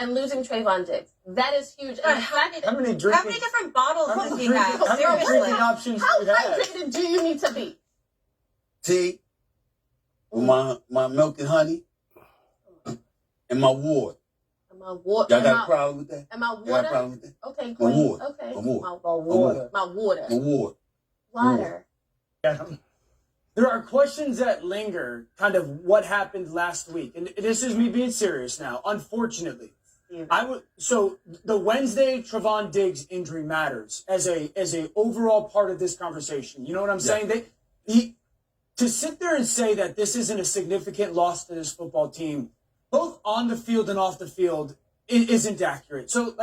and losing Trayvon Diggs. That is huge. And How many different bottles does he have? How many drinking options how do you have? hydrated do you need to be? Tea, my milk and honey, and my water. Y'all got a problem with that? And my Y'all got a water? problem with that? Okay, My Queen. water. Okay. My water. My water. My water. Water. Yeah. There are questions that linger, kind of what happened last week. And this is me being serious now, unfortunately. So the Wednesday Trayvon Diggs injury matters as a overall part of this conversation. You know what I'm saying? To sit there and say that this isn't a significant loss to this football team, both on the field and off the field, it isn't accurate. So,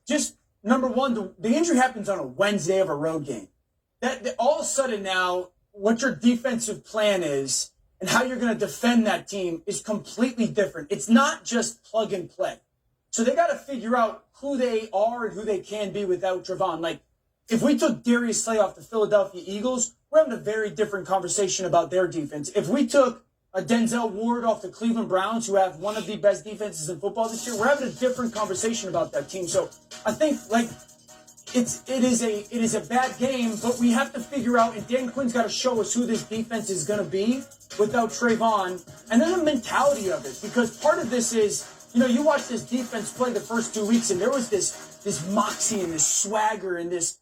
just number one, the injury happens on a Wednesday of a road game. That all of a sudden now, what your defensive plan is and how you're going to defend that team is completely different. It's not just plug and play. So they got to figure out who they are and who they can be without Trayvon. If we took Darius Slay off the Philadelphia Eagles, we're having a very different conversation about their defense. If we took a Denzel Ward off the Cleveland Browns, who have one of the best defenses in football this year, we're having a different conversation about that team. So I think it is a bad game, but we have to figure out, and Dan Quinn's got to show us who this defense is going to be without Trayvon, and then the mentality of it, because part of this is, you watch this defense play the first 2 weeks, and there was this moxie and this swagger and this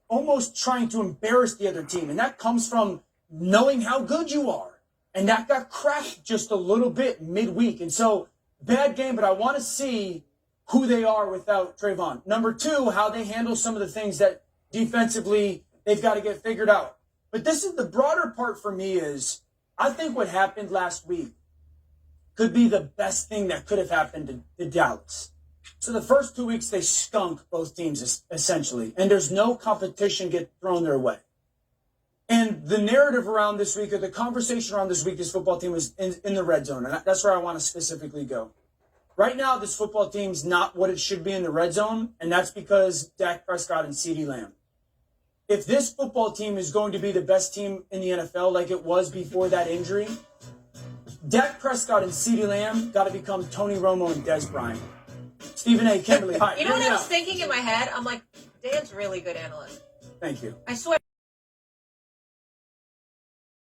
almost trying to embarrass the other team, and that comes from knowing how good you are. And that got cracked just a little bit midweek. And so, bad game, but I want to see who they are without Trayvon. Number two, how they handle some of the things that defensively they've got to get figured out. But this is the broader part for me is, I think what happened last week could be the best thing that could have happened to Dallas. So the first 2 weeks, they stunk both teams, essentially. And there's no competition get thrown their way. And the narrative around this week, or the conversation around this week, this football team was in the red zone. And that's where I want to specifically go. Right now, this football team's not what it should be in the red zone. And that's because Dak Prescott and CeeDee Lamb. If this football team is going to be the best team in the NFL like it was before that injury, Dak Prescott and CeeDee Lamb got to become Tony Romo and Des Bryant. Stephen A. Kimberly. Hi, you know what I was thinking in my head? I'm like, Dan's really good analyst. Thank you. I swear.